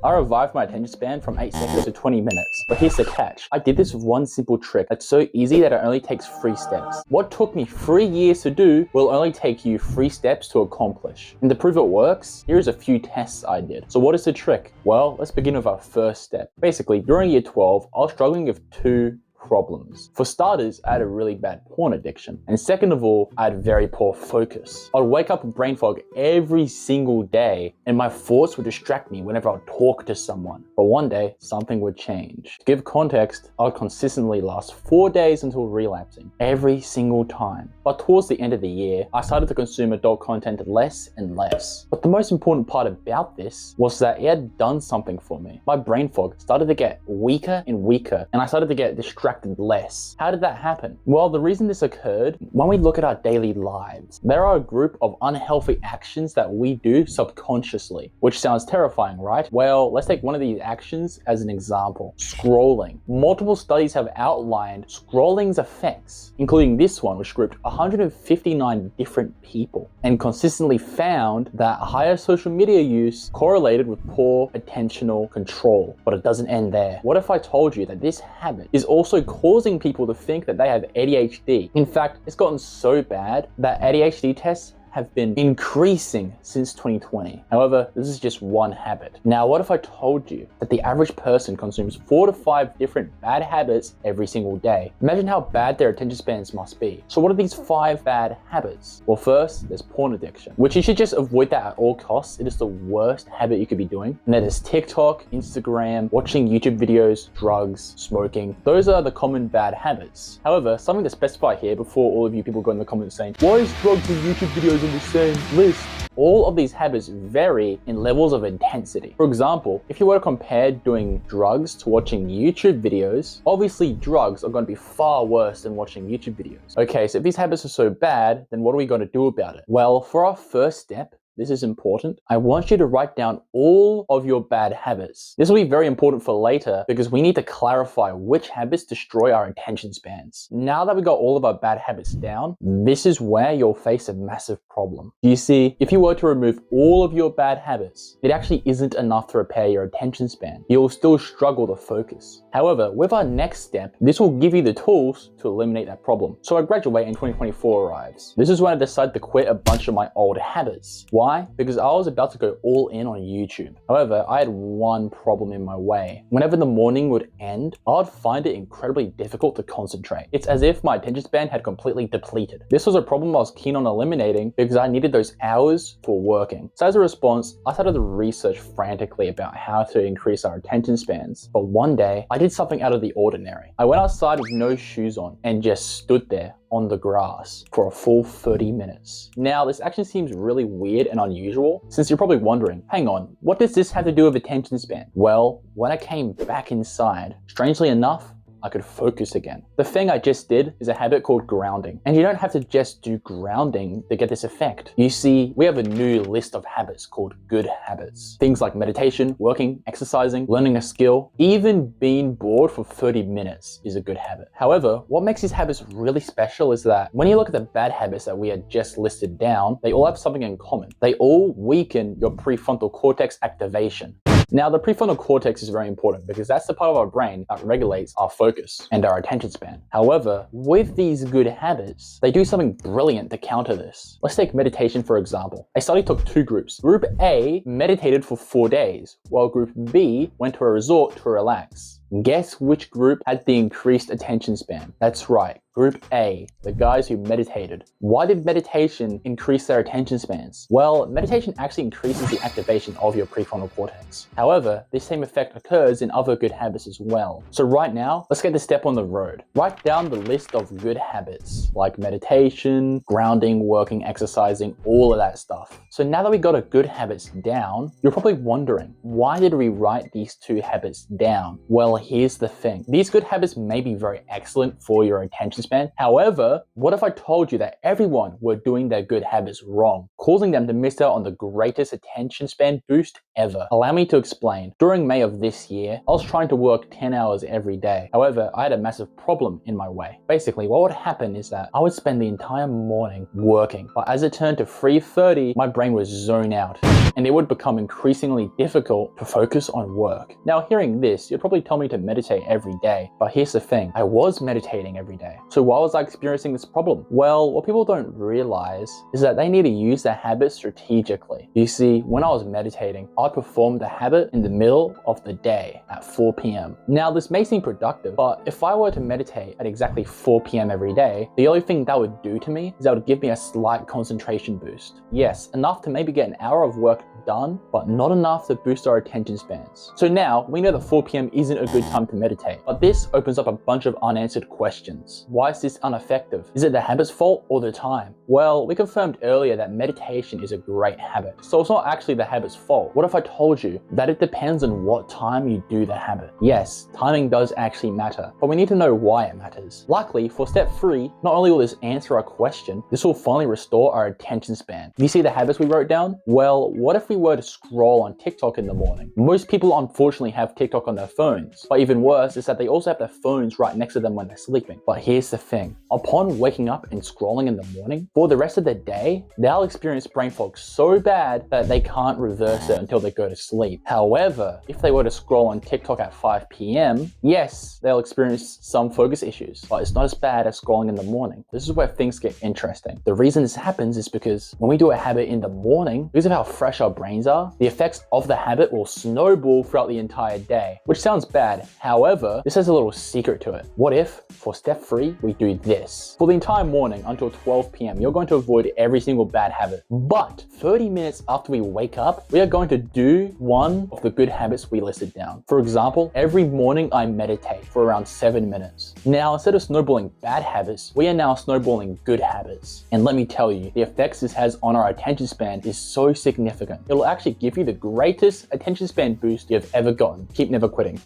I revived my attention span from 8 seconds to 20 minutes. But here's the catch. I did this with one simple trick that's so easy that it only takes 3 steps. What took me 3 years to do will only take you 3 steps to accomplish. And to prove it works, here's a few tests I did. So what is the trick? Well, let's begin with our first step. Basically, during year 12, I was struggling with 2 problems. For starters, I had a really bad porn addiction. And second of all, I had very poor focus. I'd wake up with brain fog every single day and my thoughts would distract me whenever I'd talk to someone. But one day, something would change. To give context, I would consistently last 4 days until relapsing, every single time. But towards the end of the year, I started to consume adult content less and less. But the most important part about this was that it had done something for me. My brain fog started to get weaker and weaker, and I started to get distracted less. How did that happen? Well, the reason this occurred, when we look at our daily lives, there are a group of unhealthy actions that we do subconsciously, which sounds terrifying, right? Well, let's take one of these actions as an example. Scrolling. Multiple studies have outlined scrolling's effects, including this one, which grouped 159 different people and consistently found that higher social media use correlated with poor attentional control. But it doesn't end there. What if I told you that this habit is also causing people to think that they have ADHD? In fact, it's gotten so bad that ADHD tests have been increasing since 2020. However, this is just one habit. Now, what if I told you that the average person consumes 4 to 5 different bad habits every single day? Imagine how bad their attention spans must be. So what are these 5 bad habits? Well, first, there's porn addiction, which you should just avoid that at all costs. It is the worst habit you could be doing. And then there's TikTok, Instagram, watching YouTube videos, drugs, smoking. Those are the common bad habits. However, something to specify here before all of you people go in the comments saying, why is drugs and YouTube videos in the same list? All of these habits vary in levels of intensity. For example, if you were to compare doing drugs to watching YouTube videos, obviously drugs are going to be far worse than watching YouTube videos. Okay, so if these habits are so bad, then what are we going to do about it? Well, for our first step, this is important. I want you to write down all of your bad habits. This will be very important for later because we need to clarify which habits destroy our attention spans. Now that we got all of our bad habits down, this is where you'll face a massive problem. You see, if you were to remove all of your bad habits, it actually isn't enough to repair your attention span. You'll still struggle to focus. However, with our next step, this will give you the tools to eliminate that problem. So I graduate and 2024 arrives. This is when I decided to quit a bunch of my old habits. Why? Because I was about to go all in on YouTube. However, I had one problem in my way. Whenever the morning would end, I would find it incredibly difficult to concentrate. It's as if my attention span had completely depleted. This was a problem I was keen on eliminating because I needed those hours for working. So as a response, I started to research frantically about how to increase our attention spans. But one day, I did something out of the ordinary. I went outside with no shoes on and just stood there on the grass for a full 30 minutes. Now, this actually seems really weird and unusual, since you're probably wondering, hang on, what does this have to do with attention span? Well, when I came back inside, strangely enough, I could focus again. The thing I just did is a habit called grounding. And you don't have to just do grounding to get this effect. You see, we have a new list of habits called good habits. Things like meditation, working, exercising, learning a skill, even being bored for 30 minutes is a good habit. However, what makes these habits really special is that when you look at the bad habits that we had just listed down, they all have something in common. They all weaken your prefrontal cortex activation. Now, the prefrontal cortex is very important because that's the part of our brain that regulates our focus and our attention span. However, with these good habits, they do something brilliant to counter this. Let's take meditation for example. A study took 2 groups. Group A meditated for 4 days, while Group B went to a resort to relax. Guess which group had the increased attention span? That's right, Group A, the guys who meditated. Why did meditation increase their attention spans? Well, meditation actually increases the activation of your prefrontal cortex. However, this same effect occurs in other good habits as well. So right now, let's get the step on the road. Write down the list of good habits like meditation, grounding, working, exercising, all of that stuff. So now that we got our good habits down, you're probably wondering, why did we write these 2 habits down? Well, here's the thing. These good habits may be very excellent for your attention span. However, what if I told you that everyone were doing their good habits wrong, causing them to miss out on the greatest attention span boost ever? Allow me to explain. During May of this year, I was trying to work 10 hours every day. However, I had a massive problem in my way. Basically, what would happen is that I would spend the entire morning working, but as it turned to 3:30, my brain would zone out, and it would become increasingly difficult to focus on work. Now, hearing this, you'd probably tell me to meditate every day, but here's the thing, I was meditating every day. So why was I experiencing this problem? Well, what people don't realize is that they need to use their habit strategically. You see, when I was meditating, I performed the habit in the middle of the day at 4 p.m. Now, this may seem productive, but if I were to meditate at exactly 4 p.m. every day, the only thing that would do to me is that would give me a slight concentration boost. Yes, enough to maybe get an hour of work done, but not enough to boost our attention spans. So now we know that 4 p.m. isn't a good time to meditate, but this opens up a bunch of unanswered questions. Why is this ineffective? Is it the habit's fault or the time? Well, we confirmed earlier that meditation is a great habit, so it's not actually the habit's fault. What if I told you that it depends on what time you do the habit? Yes, timing does actually matter, but we need to know why it matters. Luckily, for step 3, not only will this answer our question, this will finally restore our attention span. Do you see the habits we wrote down? Well, what if we were to scroll on TikTok in the morning? Most people unfortunately have TikTok on their phones, but even worse is that they also have their phones right next to them when they're sleeping. But here's the thing, upon waking up and scrolling in the morning, for the rest of the day, they'll experience brain fog so bad that they can't reverse it until they go to sleep. However, if they were to scroll on TikTok at 5 p.m, yes, they'll experience some focus issues, but it's not as bad as scrolling in the morning. This is where things get interesting. The reason this happens is because when we do a habit in the morning, because of how fresh our brains are, the effects of the habit will snowball throughout the entire day, which sounds bad. However, this has a little secret to it. What if, for step 3, we do this? For the entire morning until 12 p.m, you're going to avoid every single bad habit. But 30 minutes after we wake up, we are going to do one of the good habits we listed down. For example, every morning I meditate for around 7 minutes. Now, instead of snowballing bad habits, we are now snowballing good habits. And let me tell you, the effects this has on our attention span is so significant. It'll actually give you the greatest attention span boost you've ever gotten. Keep never quitting.